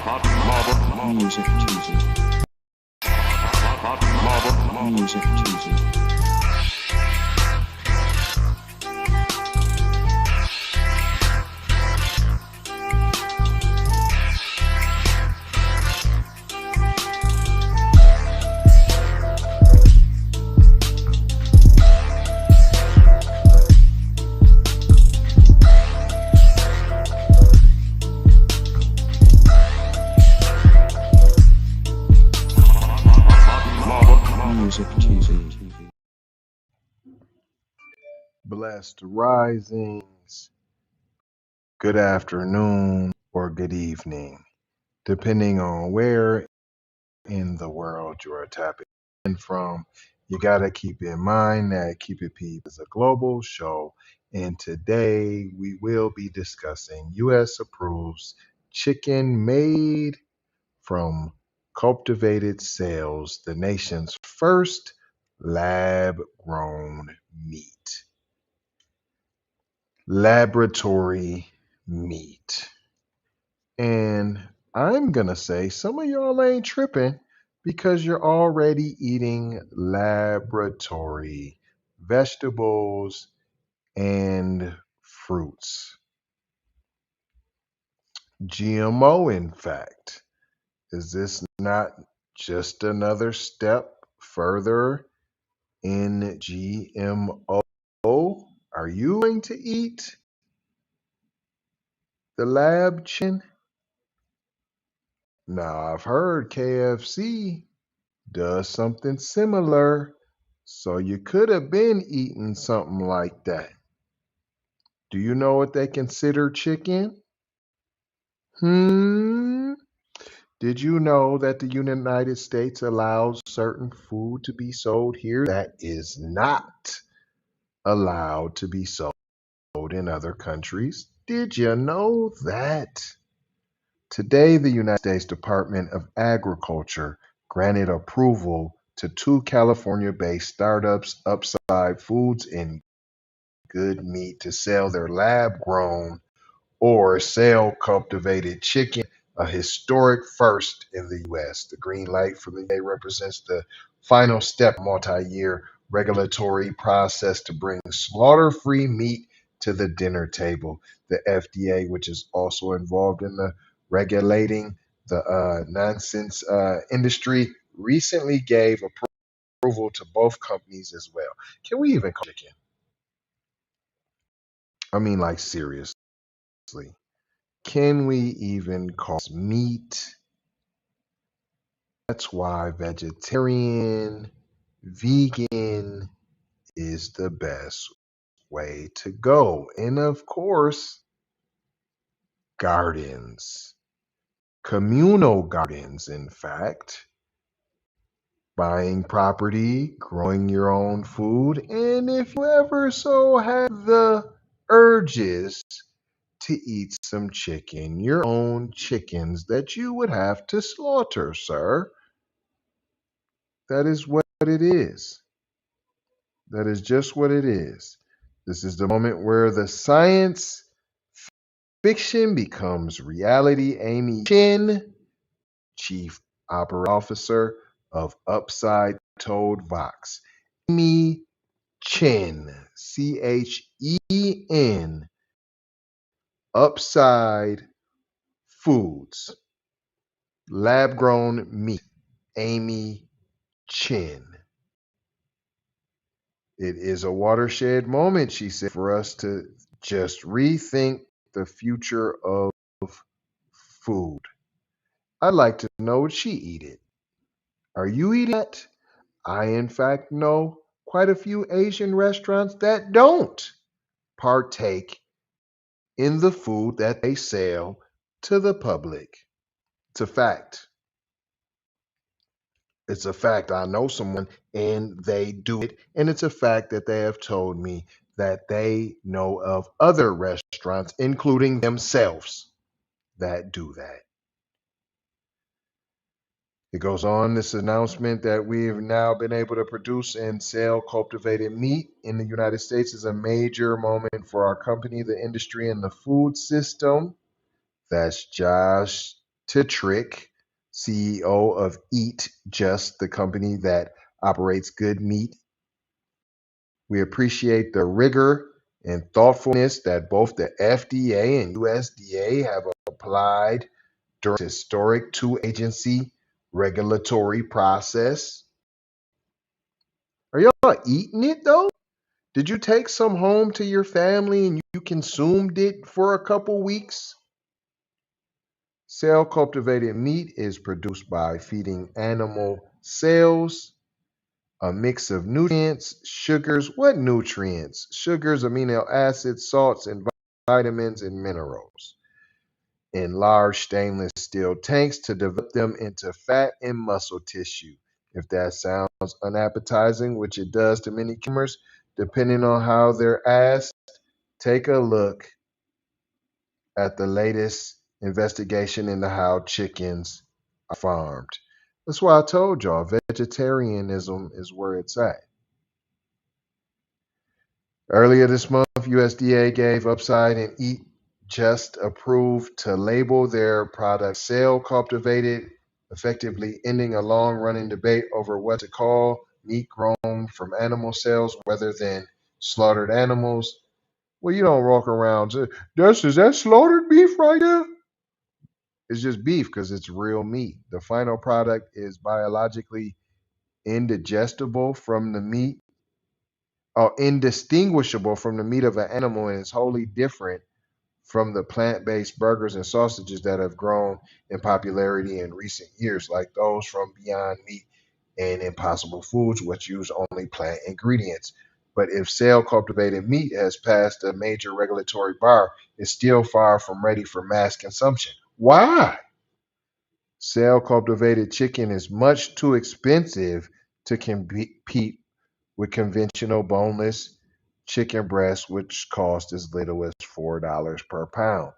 Music Tuesday. Music Tuesday. Music Tuesday. Blessed risings, good afternoon, or good evening, depending on where in the world you are tapping in from. You got to keep in mind that Keep It Peep is a global show, and today we will be discussing U.S. approves chicken made from cultivated cells, the nation's first lab grown meat. Laboratory meat. And I'm going to say some of y'all ain't tripping because you're already eating laboratory vegetables and fruits. GMO, in fact. Is this not just another step further in GMO? Are you going to eat the lab chicken? Now, I've heard KFC does something similar, so you could have been eating something like that. Do you know what they consider chicken? Hmm? Did you know that the United States allows certain food to be sold here that is not allowed to be sold in other countries? Did you know that? Today, the United States Department of Agriculture granted approval to two California-based startups, Upside Foods and Good Meat, to sell their lab-grown or cell-cultivated chicken, a historic first in the U.S. The green light from the FDA represents the final step in a multi-year regulatory process to bring slaughter-free meat to the dinner table. The FDA, which is also involved in the regulating the nonsense industry, recently gave approval to both companies as well. Can we even call chicken? I mean, like, seriously. Can we even call it meat? That's why vegetarian, vegan is the best way to go. And of course, gardens, communal gardens, in fact, buying property, growing your own food, and if you ever so have the urges to eat some chicken, your own chickens that you would have to slaughter, sir. That is what it is. That is just what it is. This is the moment where the science fiction becomes reality. Amy Chin, Chief Operating Officer of Upside, told Vox. Amy Chin, Chen, Upside Foods, lab grown meat. Amy Chin. It is a watershed moment, she said, for us to just rethink the future of food. I'd like to know, would she eat it? Are you eating it? I, in fact, know quite a few Asian restaurants that don't partake in the food that they sell to the public. It's a fact. It's a fact. I know someone and they do it. And it's a fact that they have told me that they know of other restaurants, including themselves, that do that. It goes on, this announcement that we've now been able to produce and sell cultivated meat in the United States is a major moment for our company, the industry, and the food system. That's Josh to Trick, CEO of Eat Just, the company that operates Good Meat. We appreciate the rigor and thoughtfulness that both the FDA and USDA have applied during this historic two-agency regulatory process. Are y'all eating it though? Did you take some home to your family and you consumed it for a couple weeks? Cell cultivated meat is produced by feeding animal cells a mix of nutrients, sugars. What nutrients? Sugars, amino acids, salts, and vitamins and minerals in large stainless steel tanks to develop them into fat and muscle tissue. If that sounds unappetizing, which it does to many consumers, depending on how they're asked, take a look at the latest investigation into how chickens are farmed. That's why I told y'all vegetarianism is where it's at. Earlier this month, USDA gave Upside and Eat Just approved to label their product cell cultivated, effectively ending a long running debate over what to call meat grown from animal cells rather than slaughtered animals. Well, you don't walk around. Is that slaughtered beef right there? It's just beef because it's real meat. The final product is biologically indigestible from the meat, or indistinguishable from the meat of an animal, and is wholly different from the plant-based burgers and sausages that have grown in popularity in recent years, like those from Beyond Meat and Impossible Foods, which use only plant ingredients. But if cell cultivated meat has passed a major regulatory bar, it's still far from ready for mass consumption. Why? Cell cultivated chicken is much too expensive to compete with conventional boneless chicken breasts, which cost as little as $4 per pound.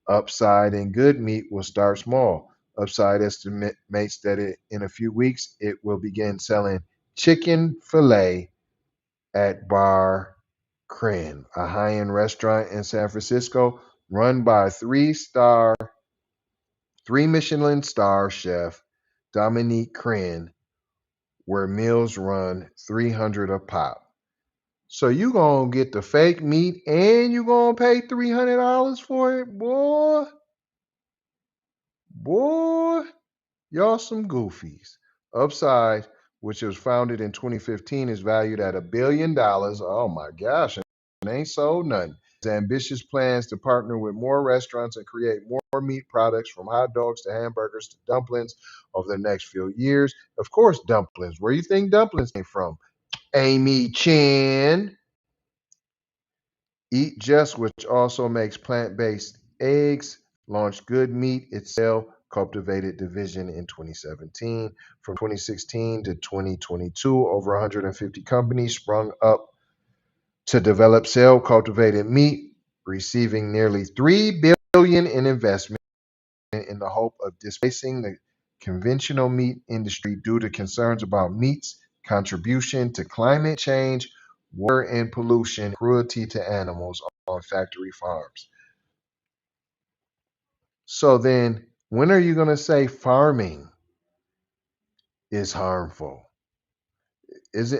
Upside and Good Meat will start small. Upside estimates that in a few weeks it will begin selling chicken fillet at Bar Cren, a high-end restaurant in San Francisco run by three Michelin star chef Dominique Cren, where meals run 300 a pop. So you gonna get the fake meat and you gonna pay $300 for it, boy? Boy, y'all some goofies. Upside, which was founded in 2015, is valued at $1 billion. Oh my gosh, and ain't sold nothing. Its ambitious plans to partner with more restaurants and create more meat products from hot dogs to hamburgers to dumplings over the next few years. Of course, dumplings. Where you think dumplings came from? Amy Chan. Eat Just, which also makes plant-based eggs, launched Good Meat, its cell-cultivated division in 2017. From 2016 to 2022, over 150 companies sprung up to develop cell-cultivated meat, receiving nearly $3 billion in investment in the hope of displacing the conventional meat industry due to concerns about meat's contribution to climate change, water and pollution, cruelty to animals on factory farms. So then, when are you going to say farming is harmful?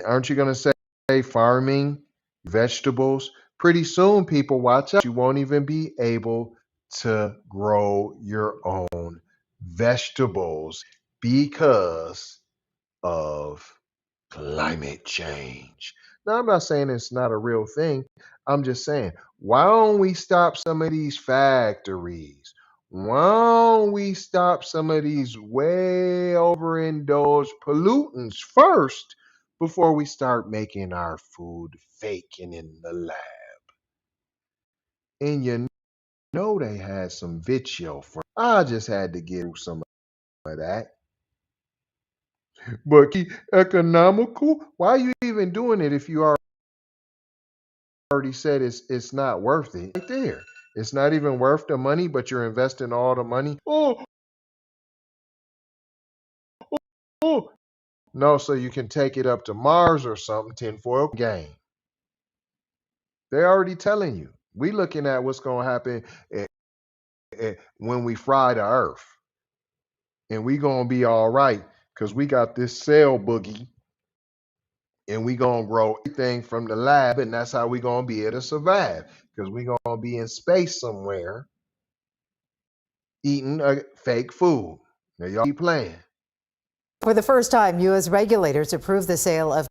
Aren't you going to say farming vegetables? Pretty soon, people, watch out. You won't even be able to grow your own vegetables because of climate change. Now, I'm not saying it's not a real thing. I'm just saying, why don't we stop some of these factories? Why don't we stop some of these way overindulged pollutants first before we start making our food faking in the lab? And you know they had some video for. I just had to get through some of that. But economical? Why are you even doing it if you already said it's not worth it? Right there. It's not even worth the money, but you're investing all the money. Oh. No, so you can take it up to Mars or something, tinfoil game. They're already telling you. We looking at what's going to happen when we fry the earth. and we gonna be all right because we got this cell boogie, and we gonna grow everything from the lab, and that's how we gonna be able to survive because we gonna be in space somewhere eating a fake food. Now y'all keep playing. For the first time, U.S. regulators approved the sale of.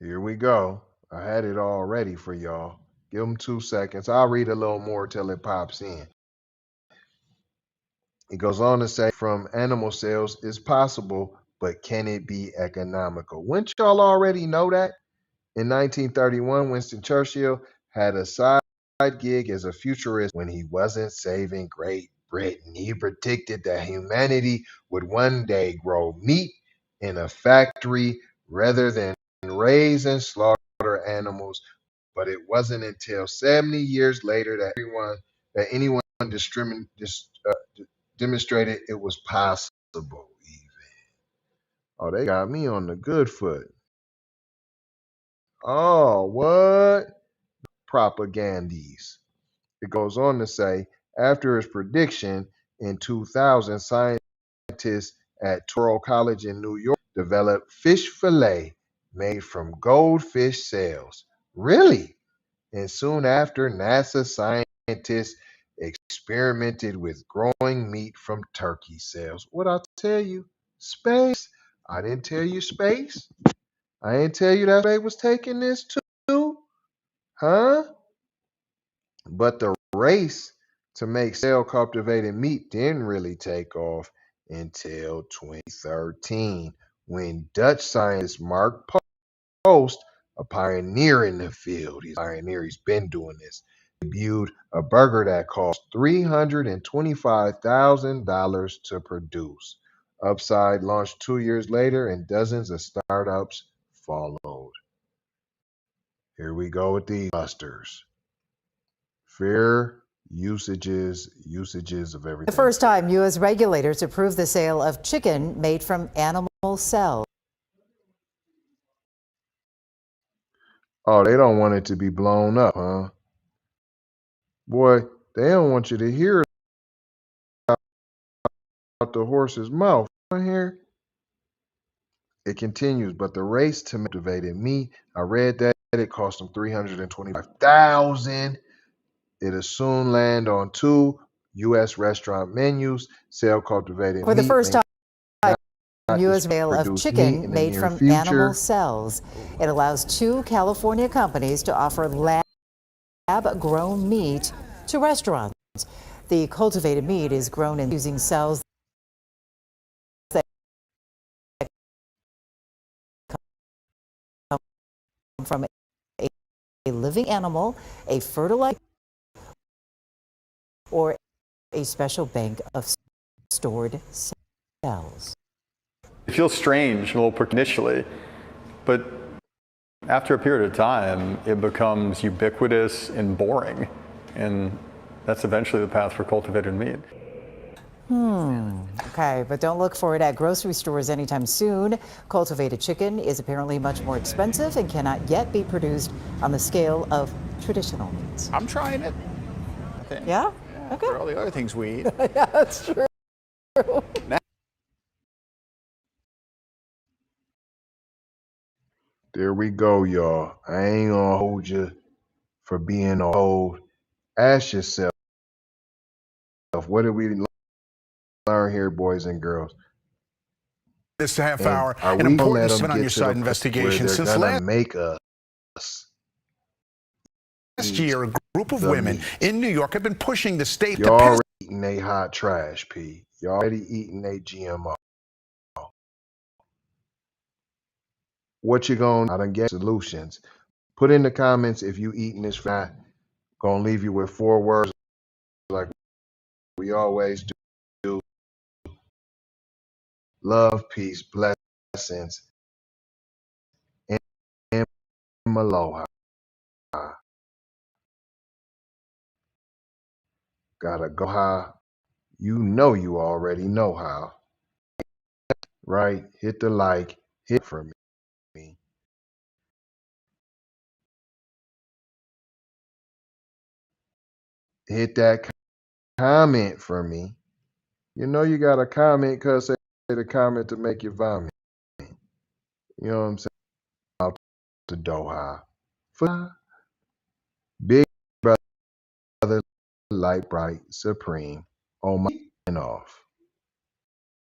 Here we go. I had it all ready for y'all. Give them 2 seconds. I'll read a little more till it pops in. It goes on to say from animal cells is possible, but can it be economical? Wouldn't y'all already know that? In 1931, Winston Churchill had a side gig as a futurist when he wasn't saving Great Britain. He predicted that humanity would one day grow meat in a factory rather than raise and slaughter animals. But it wasn't until 70 years later that anyone demonstrated it was possible. Even. Oh, they got me on the good foot. Oh, what? Propagandies. It goes on to say, after his prediction in 2000, scientists at Toro College in New York developed fish fillet made from goldfish cells. Really? And soon after, NASA scientists experimented with growing meat from turkey cells. What I tell you? Space? I didn't tell you space. I didn't tell you that space was taking this too. Huh? But the race to make cell cultivated meat didn't really take off until 2013 when Dutch scientist Mark Post, a pioneer in the field, he's a pioneer, he's been doing this, debuted a burger that cost $325,000 to produce. Upside launched 2 years later and dozens of startups followed. Here we go with these busters. Fair usages of everything. The first time U.S. regulators approved the sale of chicken made from animal cells. Oh, they don't want it to be blown up, huh? Boy, they don't want you to hear it out the horse's mouth. Here it continues, but the race to motivated me. I read that it cost them $325,000. It'll soon land on 2 U.S. restaurant menus. Sell cultivated For the meat. first time, U.S. sale of produce meat chicken in the made near from future. animal cells. It allows 2 California companies to offer lab-grown meat to restaurants. The cultivated meat is grown using cells that come from a living animal, a fertilizer, or a special bank of stored cells. It feels strange a little initially, but after a period of time, it becomes ubiquitous and boring, and that's eventually the path for cultivated meat. Okay, but don't look for it at grocery stores anytime soon. Cultivated chicken is apparently much more expensive and cannot yet be produced on the scale of traditional meats. I'm trying it. I think. Yeah? Okay. For all the other things we eat. Yeah, that's true. There we go, y'all. I ain't gonna hold you for being old. Ask yourself, what did we learn here, boys and girls? This half And hour, are an we gonna let important them seven on get your to the side point where investigation. they're Since gonna last make us year, a group of the women meat? in New York have been pushing the state Y'all to pass already eating they hot trash, P. Y'all already eating they GMO. What you gonna? I done get solutions. Put in the comments if you eating this fat. Gonna leave you with 4 words like we always do. Love, peace, blessings, and aloha. Gotta go how you know you already know how. Right? Hit the like, hit for me. Hit that comment for me. You know you got a comment because they the comment to make you vomit. You know what I'm saying? Out to Doha. Big brother, light bright, supreme. On my and off.